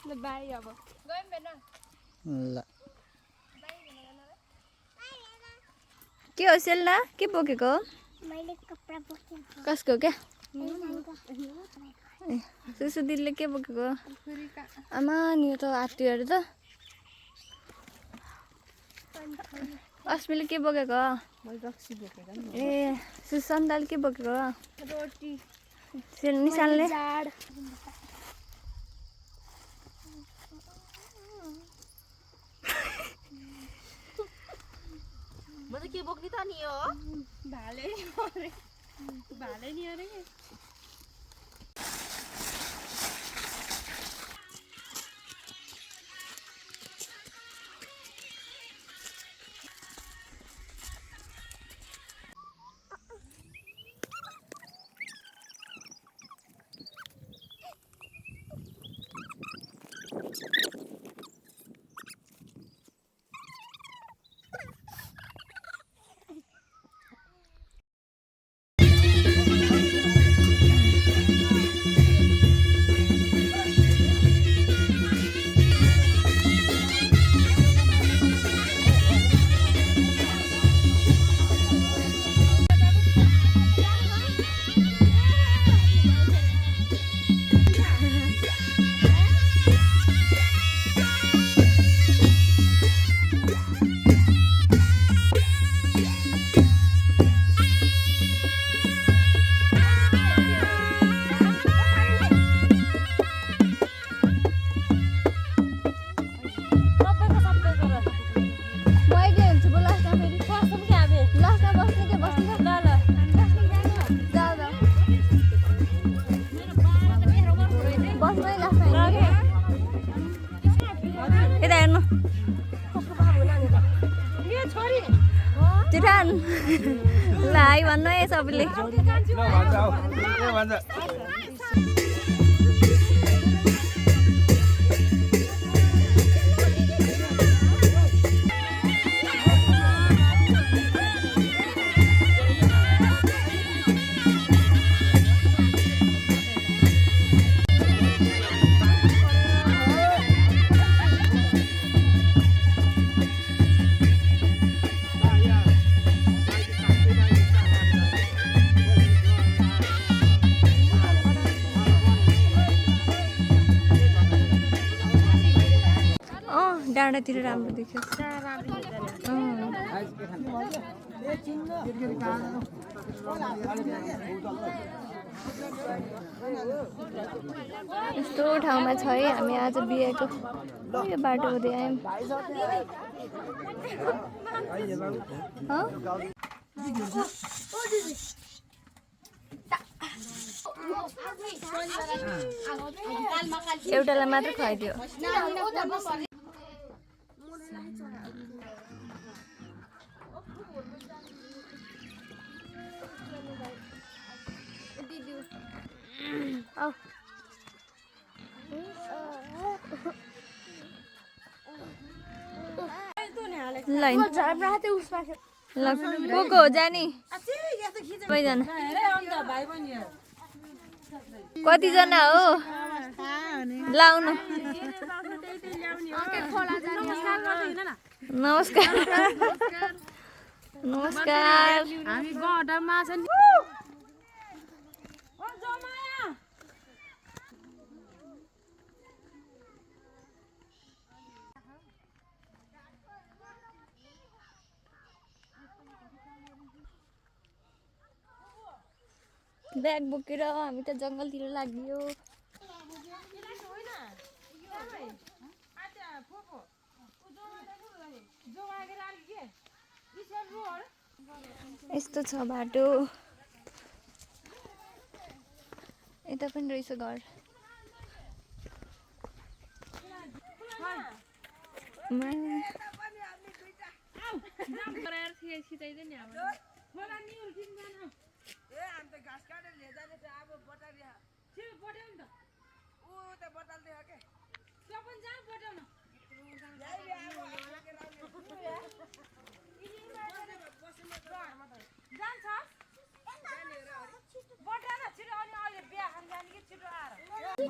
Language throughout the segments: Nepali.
ल बाई अब गयौँ बेन ल के हो सेल्ना के बोकेको मैले कपडा बोकेको कसको क्या सुसु दिदीले के बोकेको आमा नि त आत्यो अरे त अस्मिले के बोकेको ए सुसन्दाल के बोकेको रोटी निशानले झाड म त के बोक्ने त नि हो भाले नि अरे Tiran, lah, Iwan ya sabili. डाँडातिर राम्रो देख्यो यस्तो ठाउँमा छ है हामी आज बिहेको यो बाटो हुँदै आयौँ एउटालाई मात्र खुवाइदियो को हो जानी कतिजना हो लाउनु नमस्कार नमस्कार हामी गडमा छ नि ब्याग बोकेर हामी त जङ्गलतिर लाग्यो यस्तो छ बाटो यता पनि रहेछ घर घाँस काटेर ले जाने चाहिँ अब बटारिया छिटो बट्याउ नि त ऊ त बटाल्दै हो के त्यो पनि जा बट्याउन जान्छ बट्याउन छिटो अनि अहिले बिहा खान जाने कि छिटो आएर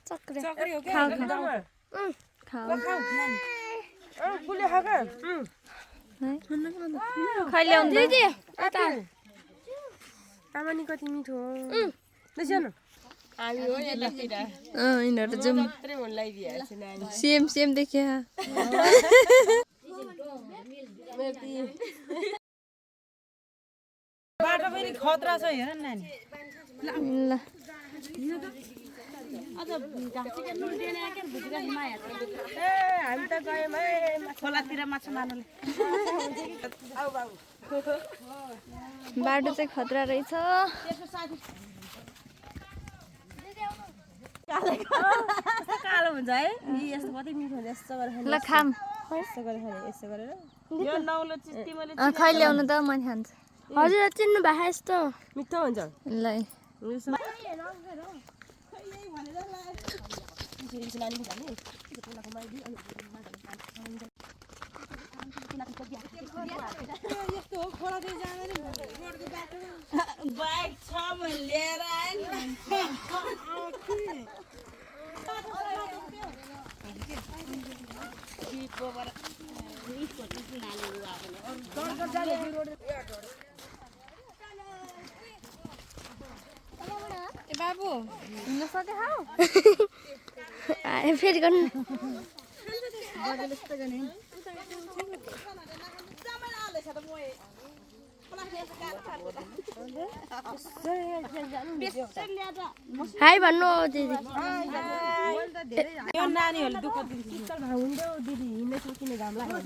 चक्री हो क्या खाऊ फुले खाका खैले आउँदा आमानी कति मिठो न यिनीहरू जाउँ सेम सेम देखिया बाटो पनि खतरा छ हेर नानी ल हामी त गयौँ खोलातिर माछा मार्नुले बाटो चाहिँ खतरा रहेछ कालो हुन्छ है यस्तो कति मिठो हुन्छ यस्तो गरेर ल खाम यस्तो गरेर यस्तो गरेर यो नौलो चिज तिमीले खैले आउनु त मैले खान्छु हजुर चिन्नु भएको यस्तो मिठो हुन्छ ल बाइक छ लिएर बाबु हिँड्न सके हौ फेरि गर्नु हाई भन्नु दिदी यो नानीहरूले दुःख दिन्छ हुँदै दिदी हिँड्न सकिने घाम लाग्यो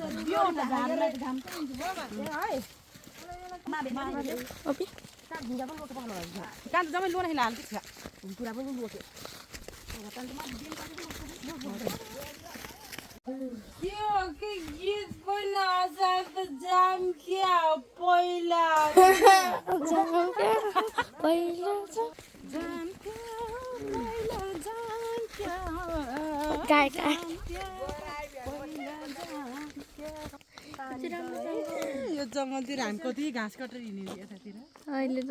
कान्छ जम्मै लोन खेला हाल्छ पुरा पनि बोक्यो त्यो के गीत पहिला आजाद जाम क्या पहिला यो जङ्गलतिर हामी कति घाँस कटेर हिँड्यो यतातिर अहिले त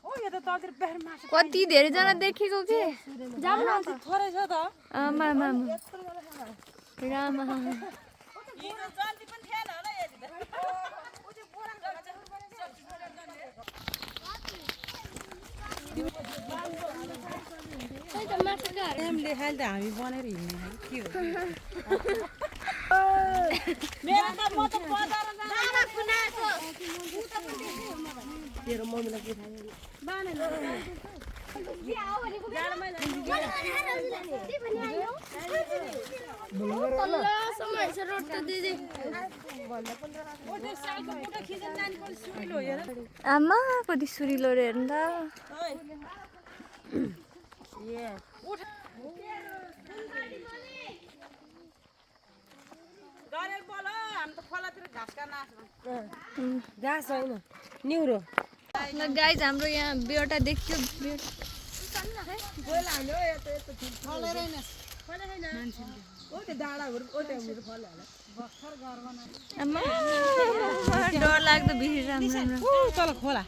ओ यो त तलतिर बेर माछा कति धेरैजना देखेको के थोरै छ त आमा रामा हिजो जल्दी पनि थिएन होला यति त नाम लेखाइल त हामी बनेर हिँड्ने के हो मेरो त म त बजार जाँदा कुनाको तेरो मम्मीलाई के थाहा बाने आमा कति सुरिलो रे हेर्नु त घाँस होइन निहुरो ल गाइज हाम्रो यहाँ बेटा देखियो आमा डर लाग्दो भिड राम्रो तल खोला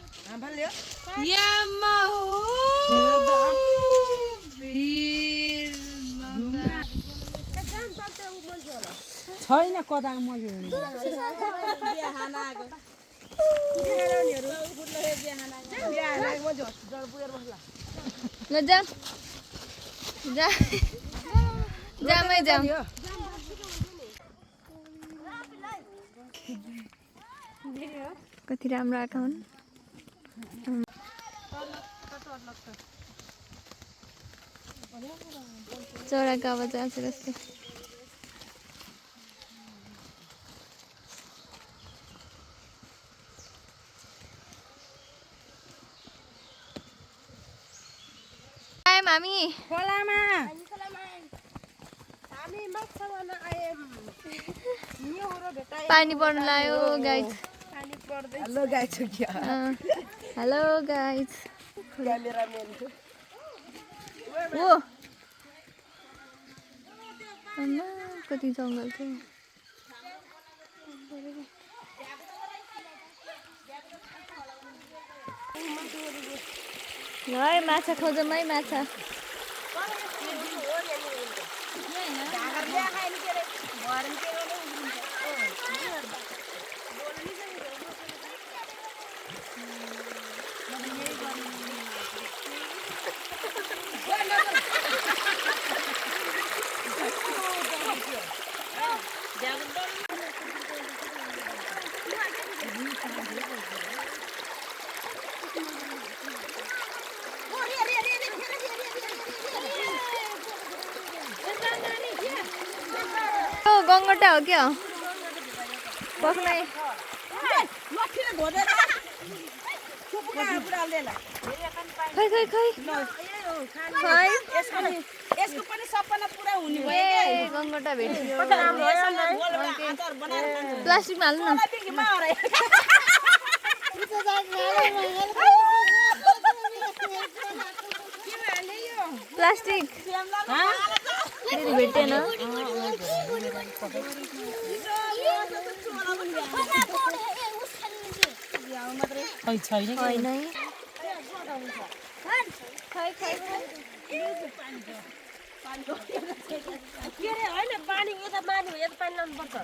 छैन कता मैले ल जाम जामै जाम कति राम्रो आएका हुन् चराको आवाज आएको जस्तो हामी खोलामा पानी पर्न लाग्यो guys hello guys hello guys cameraman ओ कति जङ्गल थियो है माछा खोजौँ है माछा गङ्गटा हो क्या पक्नै खै खै खै खै यसको पनि सपना पुरा हुने ए गङ्गटा भेट्यो प्लास्टिकमा हाल्नु न प्लास्टिक भेटेन होइन के अरे होइन पानी यता पानी हो यता पानी लानुपर्छ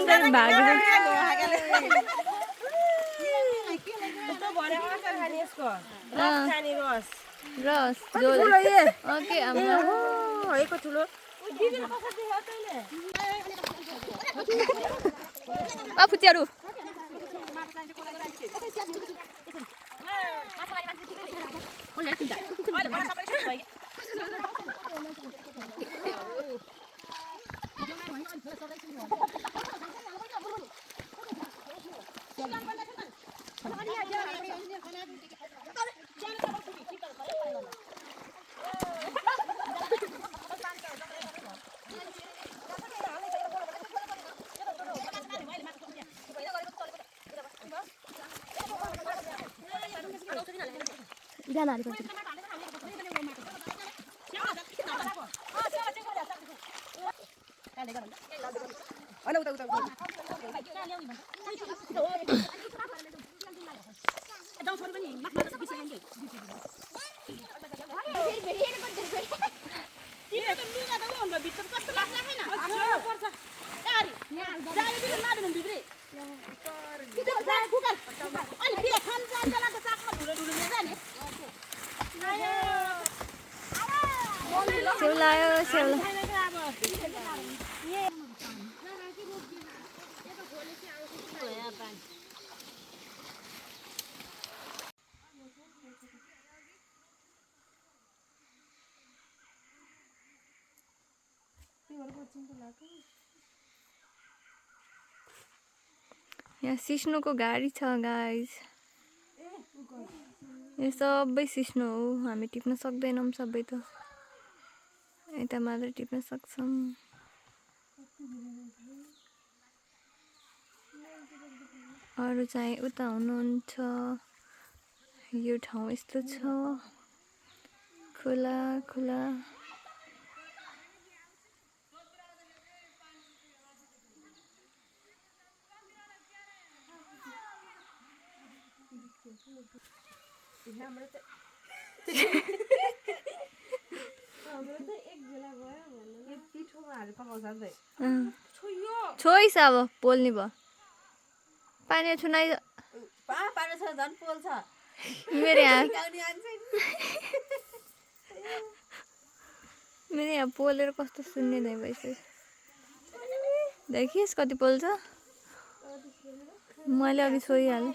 कसरी भाग्यो रस ओके ठुलो फुच्चाहरू यहाँ सिस्नोको गाडी छ गाइज यो सबै सिस्नो हो हामी टिप्न सक्दैनौँ सबै त यता मात्र टिप्न सक्छौँ अरू चाहिँ उता हुनुहुन्छ यो ठाउँ यस्तो छ खुला खुला छोइस अब पोल्ने भयो पानी छुनाइ मेरो यहाँ पोलेर कस्तो सुन्ने नै भइसक्यो देखिस् कति पोल्छ मैले अघि छोइहालेँ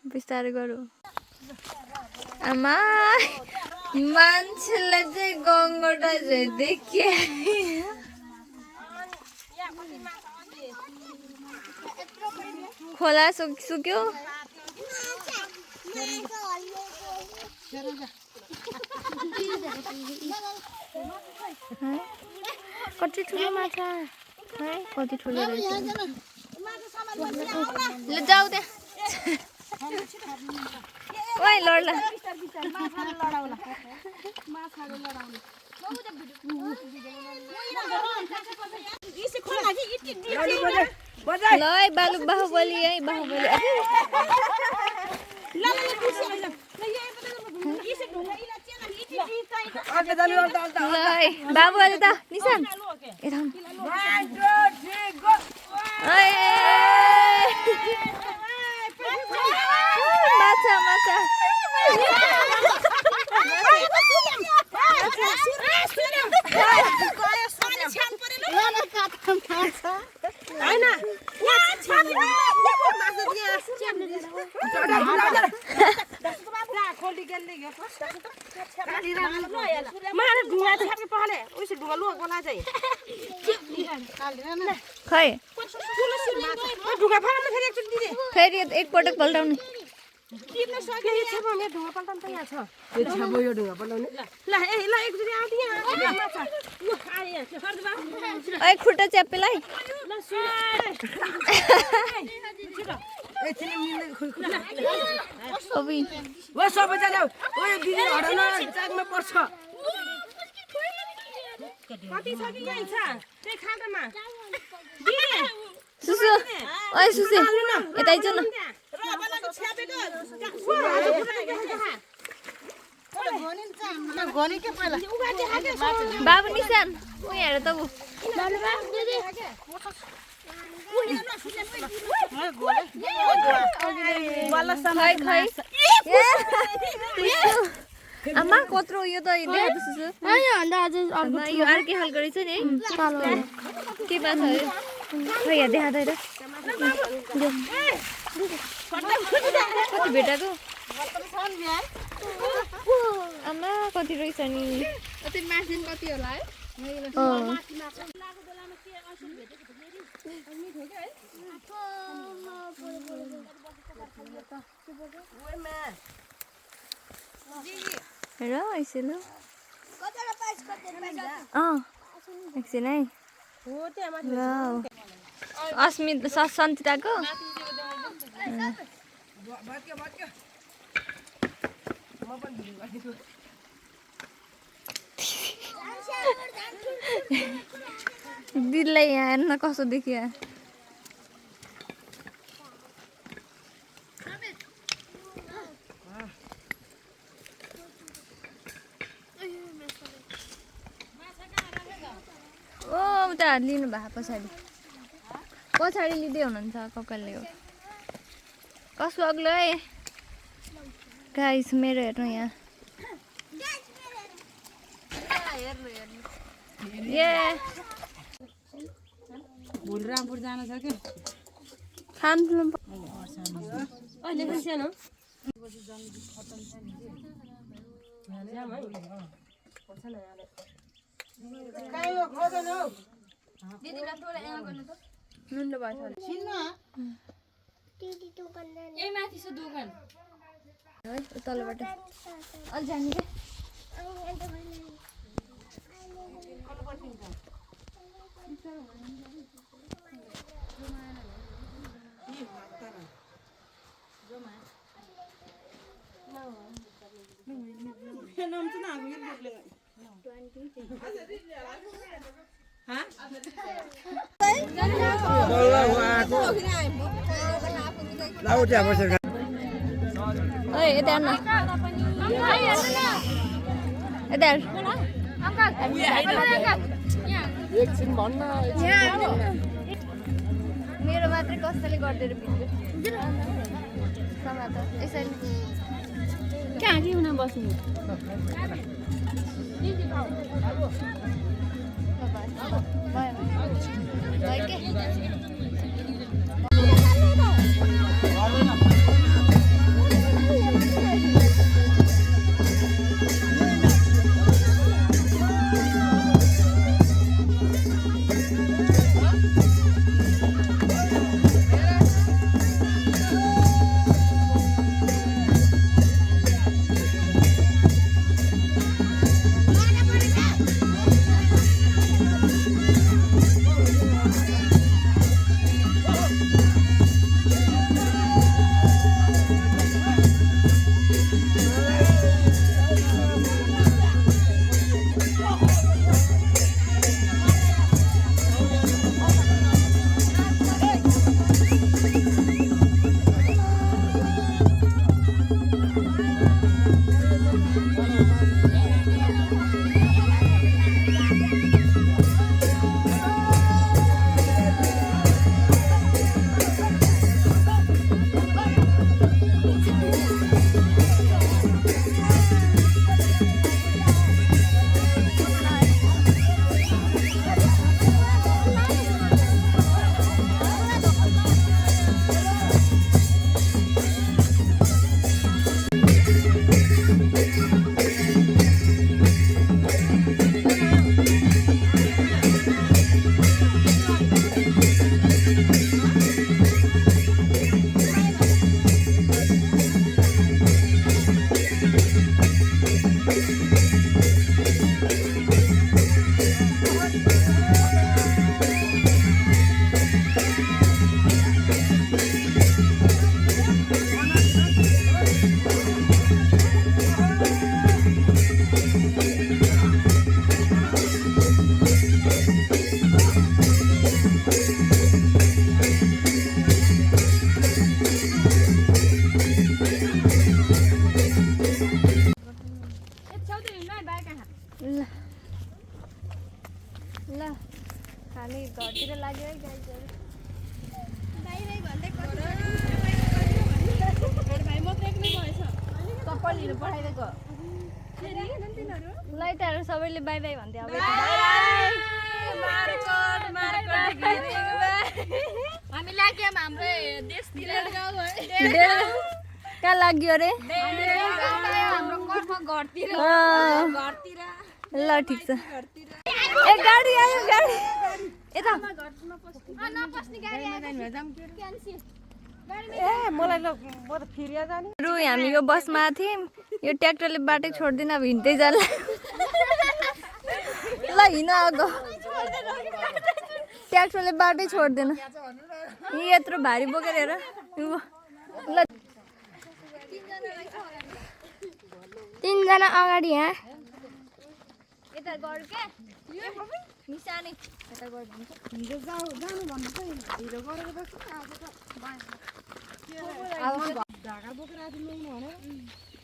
बिस्तारै गरौँ आमा मान्छेलाई चाहिँ गङ्गटा चाहिँ देखिए खोला सुक्यो कति ठुलो माछा है कति ठुलो रहेछ ल जाऊ त्यहाँ ओइ लड्ला ल है बालु बाहुबली है बाहुबली ल है बाबुले त निशान यता माछा माछा खै फेरि एकपटक पल्टाउने खुट्टा च्याप्पेलाई सुसु ओइ सुसे यता आइज न बाबु निशान उ हेर त आमा कत्रो यो त देखाएको सुसु यो अर्कै खालको रहेछ नि के बात हो खै यहाँ देखाएको कति भेटाएको आमा कति रहेछ नि कति होला है हेर एकछिन एकछिन है ल अस्मित सन्चिताको दिदीलाई यहाँ हेर्न कसो देखियो ओ उता लिनु भएको पछाडि लिँदै हुनुहुन्छ ककालले हो कसको अग्लो है गाइस मेरो हेर्नु यहाँ रामपुर जान छ के खानु अहिले पनि सानो तलबाट अलि जाने क्या यता मेरो मात्रै कसैले गरिदिएर भिडियो समात यसरी कहाँ के हुन बस्नु घरतिर लाग्यो है गाइजहरु चप्पल लिनु पठाइदिएको लाइटहरु सबैले बाइ बाइ भन्थे अब हामी लाग्यौँ हाम्रो देशतिर कहाँ लाग्यो अरे हाम्रो घरतिर ल ठिक छ ए गाडी आयो गाडी यता नपस्ने गाडी क्यान्सिल मलाई ल म त फिरिया जाने रु हामी यो बसमा थियौँ यो ट्र्याक्टरले बाटै छोड्दिन अब हिँड्दै जाला ल हिँड आएको ट्र्याक्टरले बाटै छोड्दैन यत्रो भारी बोकेर हेर ल 3 जना अगाडि यहाँ यता गर के निशानी यता गर भन्छ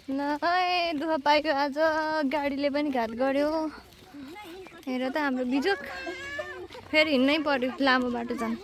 ल दुःख पाएको आज गाडीले पनि घात गर्यो हेर त हाम्रो बिजोक फेरि हिँड्नै पर्यो लामो बाटो जानु